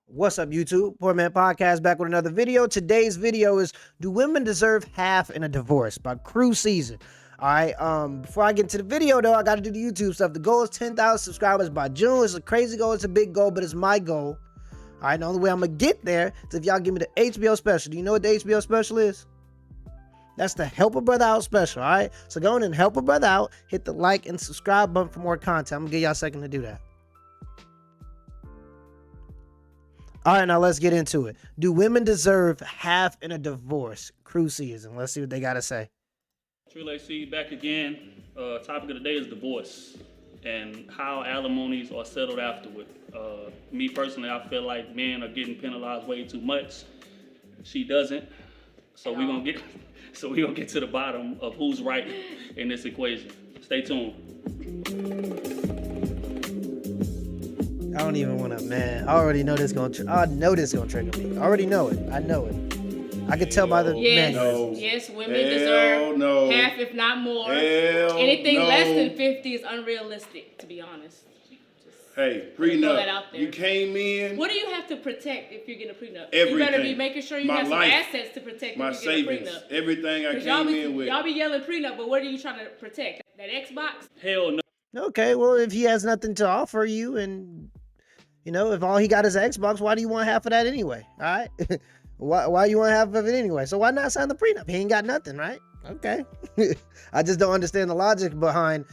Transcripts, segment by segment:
What's up, YouTube? Poor.Mans.Podcast back with another video. Today's video is Do Women Deserve Half in a Divorce by Krew season. Alright, before I get into the video though, I gotta do the YouTube stuff. The goal is 10,000 subscribers by June. It's a crazy goal, it's a big goal, but it's my goal. Alright, the only way I'm gonna get there is if y'all give me the HBO special. Do you know what the HBO special is? That's the Help a Brother Out special, alright? So go on and help a brother out, hit the like and subscribe button for more content. I'm gonna give y'all a second to do that. All right, now let's get into it. Do women deserve half in a divorce? Krew season. Let's see what they got to say. True see back again. Topic of the day is divorce and how alimonies are settled afterward. Me personally, I feel like men are getting penalized way too much. She doesn't. So we're gonna get to the bottom of who's right in this equation. Stay tuned. I don't even want to, man. I already know this going to, I know this going to trigger me. I already know it. I know it. I could tell by the Yes, yes, women deserve half, if not more. Anything less than 50 is unrealistic, to be honest. Hey, prenup. You came in. What do you have to protect if you're getting a prenup? Everything. You better be making sure you have some assets to protect my if you get a savings, prenup. everything I came in with. Y'all be yelling prenup, but what are you trying to protect? That Xbox? Hell no. Okay, well, if he has nothing to offer you and, you know, if all he got is Xbox, why do you want half of that anyway? All right? why you want half of it anyway? So why not sign the prenup? He ain't got nothing, right? Okay. I just don't understand the logic behind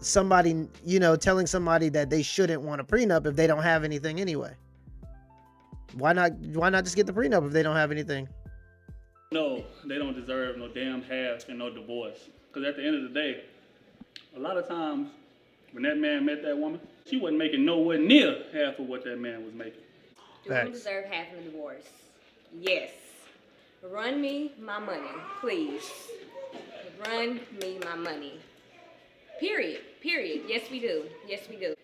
somebody, you know, telling somebody that they shouldn't want a prenup if they don't have anything anyway. Why not just get the prenup if they don't have anything? No, they don't deserve no damn half and no divorce. Because at the end of the day, a lot of times when that man met that woman, she wasn't making nowhere near half of what that man was making. Do women deserve half in a divorce? Yes. Run me my money, please. Run me my money. Period. Yes, we do. Yes, we do.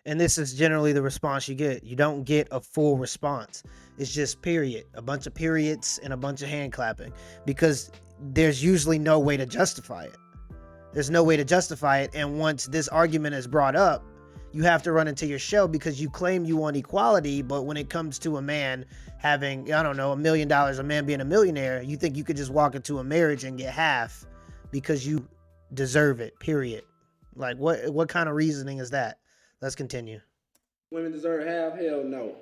And this is generally the response you get. You don't get a full response. It's just period. A bunch of periods and a bunch of hand clapping. Because there's usually no way to justify it. There's no way to justify it. And once this argument is brought up, you have to run into your shell because you claim you want equality. But when it comes to a man having, I don't know, $1 million, a man being a millionaire, you think you could just walk into a marriage and get half because you deserve it, period. Like, what kind of reasoning is that? Let's continue. Women deserve half? Hell no.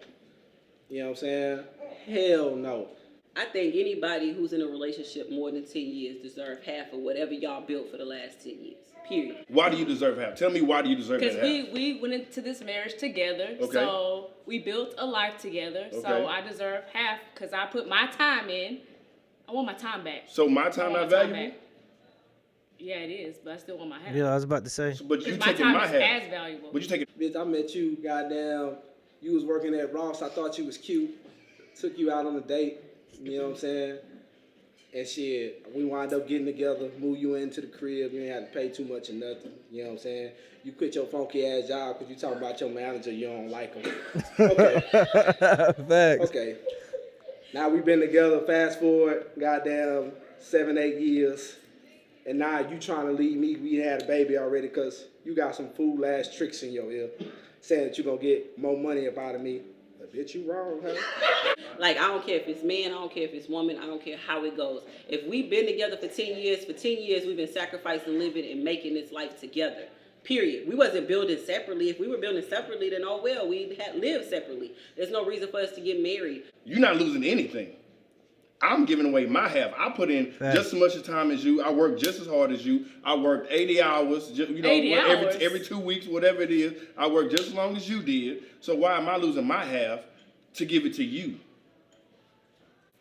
You know what I'm saying? Hell no. I think anybody who's in a relationship more than 10 years deserve half of whatever y'all built for the last 10 years. Period. Why do you deserve half? Tell me, why do you deserve that half? Because we went into this marriage together, so we built a life together, so I deserve half because I put my time in. I want my time back. So my time not valuable? Yeah, it is, but I still want my half. Yeah, I was about to say. But you my taking time my is half. as valuable. But you taking. Bitch, I met you, goddamn. You was working at Ross. I thought you was cute. Took you out on a date. You know what I'm saying? And shit, we wind up getting together, move you into the crib. You ain't have to pay too much or nothing. You know what I'm saying? You quit your funky ass job because you talking about your manager. You don't like him. Okay. Thanks. Okay. Now we've been together. Fast forward, goddamn 7-8 years. And now you trying to leave me. We had a baby already because you got some fool ass tricks in your ear saying that you're going to get more money up out of me. But bitch, you wrong, huh? Like, I don't care if it's man, I don't care if it's woman, I don't care how it goes. If we've been together for 10 years, we've been sacrificing, living, and making this life together. Period. We wasn't building separately. If we were building separately, then oh well, we had lived separately. There's no reason for us to get married. You're not losing anything. I'm giving away my half. I put in just as much time as you. I worked just as hard as you. I worked 80 hours. You know, 80 hours? Every 2 weeks, whatever it is. I worked just as long as you did. So why am I losing my half to give it to you?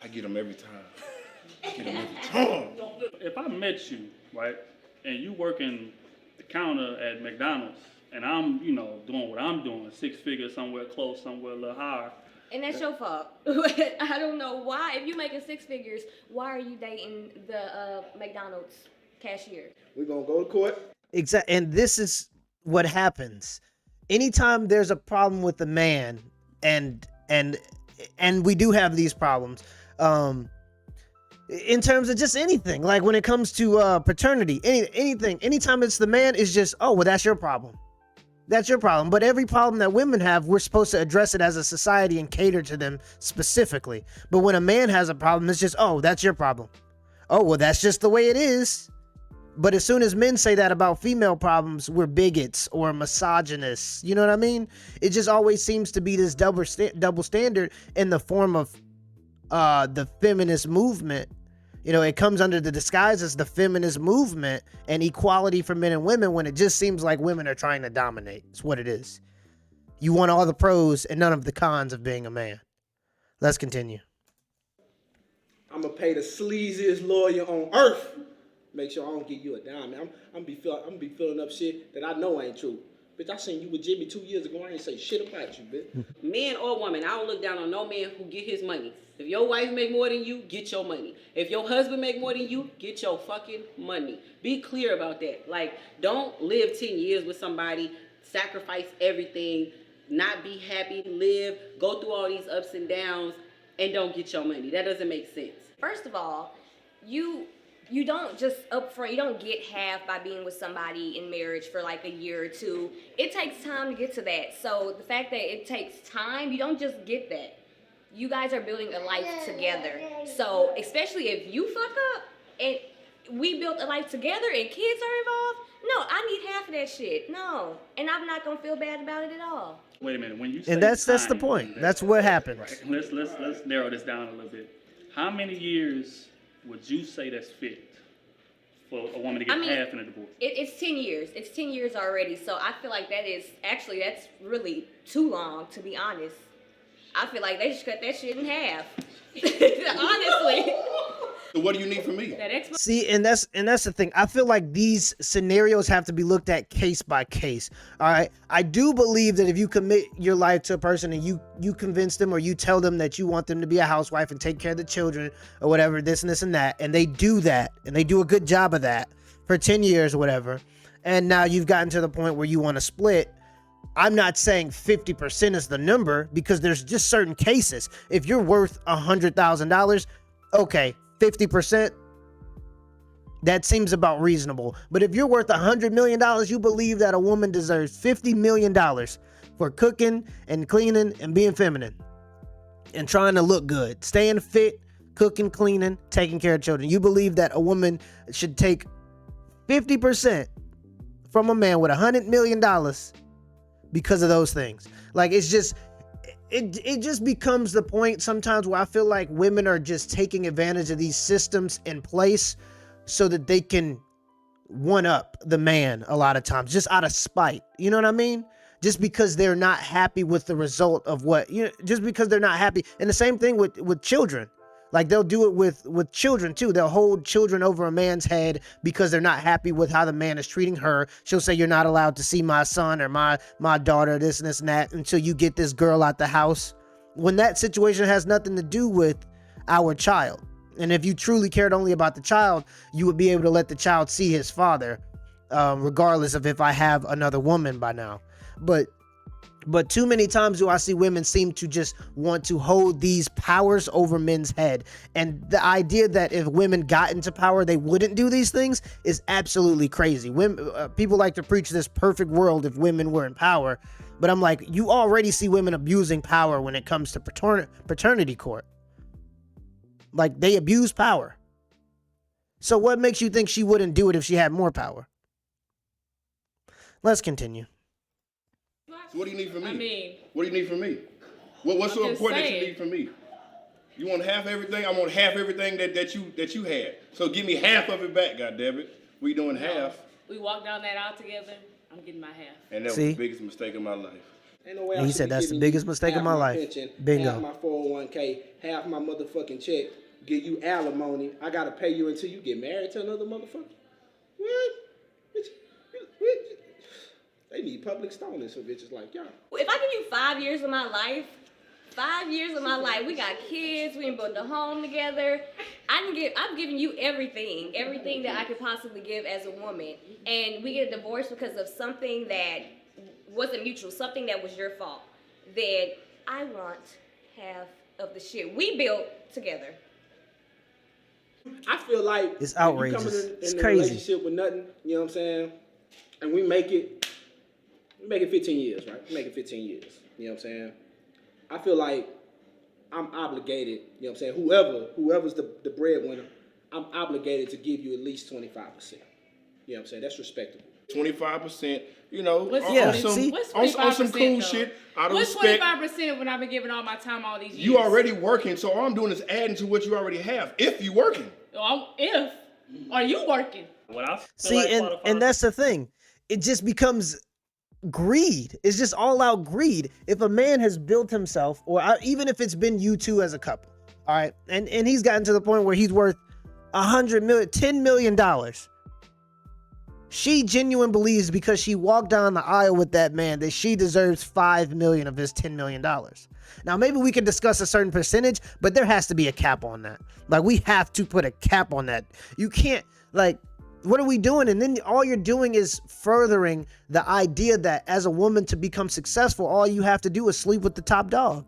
I get them every time. If I met you, right, and you working the counter at McDonald's, and I'm, you know, doing what I'm doing, 6 figures, somewhere close, somewhere a little higher. And that's your fault. I don't know why. If you're making 6 figures, why are you dating the McDonald's cashier? We're going to go to court. Exactly. And this is what happens. Anytime there's a problem with the man, and we do have these problems, in terms of just anything, like when it comes to paternity, anything, anytime it's the man, it's just, oh, well, that's your problem. That's your problem. But every problem that women have, we're supposed to address it as a society and cater to them specifically. But when a man has a problem, it's just, oh, that's your problem. Oh, well, that's just the way it is. But as soon as men say that about female problems, we're bigots or misogynists. You know what I mean? It just always seems to be this double standard in the form of the feminist movement. You know, it comes under the disguise as the feminist movement and equality for men and women when it just seems like women are trying to dominate. It's what it is. You want all the pros and none of the cons of being a man. Let's continue. I'm going to pay the sleaziest lawyer on earth. Make sure I don't give you a dime. I'm gonna be filling up shit that I know ain't true. Bitch, I seen you with Jimmy 2 years ago. I ain't say shit about you, bitch. Man or woman, I don't look down on no man who get his money. If your wife make more than you, get your money. If your husband make more than you, get your fucking money. Be clear about that. Like, don't live 10 years with somebody, sacrifice everything, not be happy, live, go through all these ups and downs, and don't get your money. That doesn't make sense. First of all, you don't just upfront, you don't get half by being with somebody in marriage for like a year or two. It takes time to get to that. So the fact that it takes time, you don't just get that. You guys are building a life together. So especially if you fuck up and we built a life together and kids are involved, no, I need half of that shit. No. And I'm not gonna feel bad about it at all. Wait a minute. When you say And that's the time, point. That's what happens. Right. Let's narrow this down a little bit. How many years would you say that's fit for a woman to get half in a divorce? It's 10 years. It's 10 years already. So I feel like that's really too long, to be honest. I feel like they should cut that shit in half. Honestly. So what do you need from me? See, and that's the thing. I feel like these scenarios have to be looked at case by case. All right. I do believe that if you commit your life to a person and you convince them or you tell them that you want them to be a housewife and take care of the children or whatever, this and this and that, and they do that and they do a good job of that for 10 years or whatever, and now you've gotten to the point where you want to split. I'm not saying 50% is the number because there's just certain cases. If you're worth $100,000, okay, 50%, that seems about reasonable. But if you're worth $100 million, you believe that a woman deserves $50 million for cooking and cleaning and being feminine and trying to look good, staying fit, cooking, cleaning, taking care of children. You believe that a woman should take 50% from a man with $100 million because of those things. Like, it's just, it just becomes the point sometimes where I feel like women are just taking advantage of these systems in place so that they can one up the man a lot of times, just out of spite. You know what I mean? Just because they're not happy with the result of what, you know, just because they're not happy. And the same thing with children. Like, they'll do it with children too. They'll hold children over a man's head because they're not happy with how the man is treating her. She'll say, you're not allowed to see my son or my daughter, this and this and that, until you get this girl out the house. When that situation has nothing to do with our child. And if you truly cared only about the child, you would be able to let the child see his father, regardless of if I have another woman by now. But too many times do I see women seem to just want to hold these powers over men's head. And the idea that if women got into power, they wouldn't do these things is absolutely crazy. Women, people like to preach this perfect world if women were in power. But I'm like, you already see women abusing power when it comes to paternity court. Like, they abuse power. So what makes you think she wouldn't do it if she had more power? Let's continue. So what do you need from me? I mean, what do you need from me? What's so important that you need from me? You want half everything? I want half everything that you had. So give me half of it back, goddammit. We doing half. We walked down that aisle together. I'm getting my half. And that was the biggest mistake of my life. Ain't no way He said that's the biggest mistake of my life. Pension, Bingo. half my 401k, half my motherfucking check, give you alimony. I gotta pay you until you get married to another motherfucker. What? They need public stoners for bitches like y'all. If I give you 5 years of my life, we got kids, we built a home together. I'm giving you everything that I could possibly give as a woman. And we get a divorce because of something that wasn't mutual, something that was your fault. Then I want half of the shit we built together. I feel like it's outrageous. If you coming in it's a crazy. relationship with nothing, you know what I'm saying? And we make it. We make it 15 years, right? We make it 15 years. You know what I'm saying? I feel like I'm obligated, you know what I'm saying? Whoever's the breadwinner, I'm obligated to give you at least 25%. You know what I'm saying? That's respectable. 25%, you know, What's on some cool shit. Out of What's respect. 25% when I've been giving all my time all these years? You already working, so all I'm doing is adding to what you already have. If you working. Are you working? What I feel See, like and that's the thing. It just becomes greed. It's just all out greed. If a man has built himself, or even if it's been you two as a couple, all right, and he's gotten to the point where he's worth $10 million. She genuinely believes because she walked down the aisle with that man that she deserves $5 million of his $10 million. Now, maybe we could discuss a certain percentage, but there has to be a cap on that. Like, we have to put a cap on that. You can't, like, what are we doing? And then all you're doing is furthering the idea that as a woman to become successful, all you have to do is sleep with the top dog.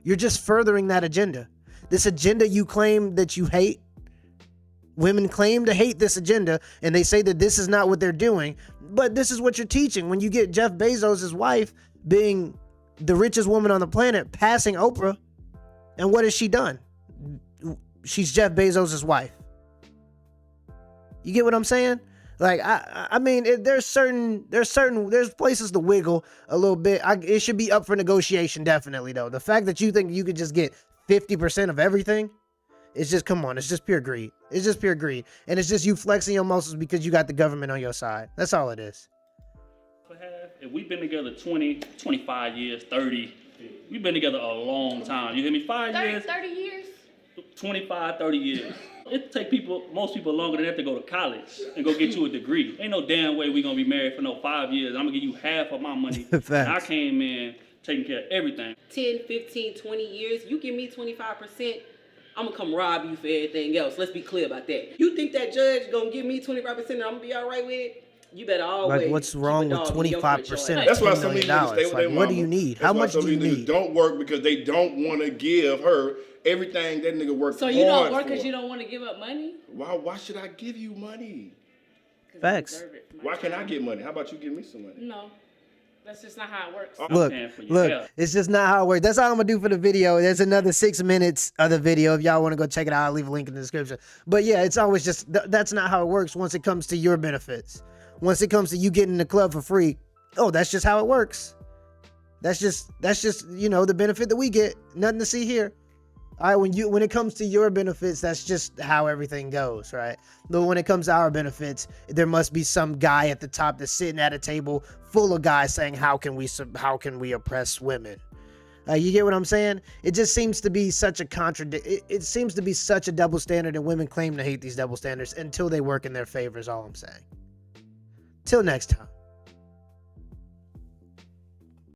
You're just furthering that agenda. This agenda you claim that you hate. Women claim to hate this agenda, and they say that this is not what they're doing, but this is what you're teaching. When you get Jeff Bezos' wife being the richest woman on the planet, passing Oprah, and what has she done? She's Jeff Bezos' wife. You get what I'm saying? Like, I mean, there's places to wiggle a little bit. It should be up for negotiation, definitely, though. The fact that you think you could just get 50% of everything, it's just, come on, it's just pure greed. It's just pure greed. And it's just you flexing your muscles because you got the government on your side. That's all it is. If we've been together 20, 25 years, 30, we've been together a long time. You hear me? 5 years? 30 years? 25, 30 years. It take most people longer than that to go to college and go get you a degree. Ain't no damn way we gonna be married for no 5 years. I'm gonna give you half of my money. And I came in taking care of everything. 10, 15, 20 years, you give me 25%, I'm gonna come rob you for everything else. Let's be clear about that. You think that judge gonna give me 25% and I'm gonna be all right with it? You better always. Like, what's wrong with 25%? That's why some people stay with their mama. What do you need? How much do you need? Don't work because they don't want to give her everything that nigga worked hard for. So you don't work because you don't want to give up money? Why should I give you money? Facts. Why can't I get money? How about you give me some money? No. That's just not how it works. Look, it's just not how it works. That's all I'm going to do for the video. There's another 6 minutes of the video. If y'all want to go check it out, I'll leave a link in the description. But yeah, it's always just, that's not how it works once it comes to your benefits. Once it comes to you getting in the club for free, oh, that's just how it works. That's just, you know, the benefit that we get. Nothing to see here. All right, when it comes to your benefits, that's just how everything goes, right? But when it comes to our benefits, there must be some guy at the top that's sitting at a table full of guys saying, how can we oppress women? You get what I'm saying? It just seems to be such a it seems to be such a double standard, and women claim to hate these double standards until they work in their favor is all I'm saying. Till next time.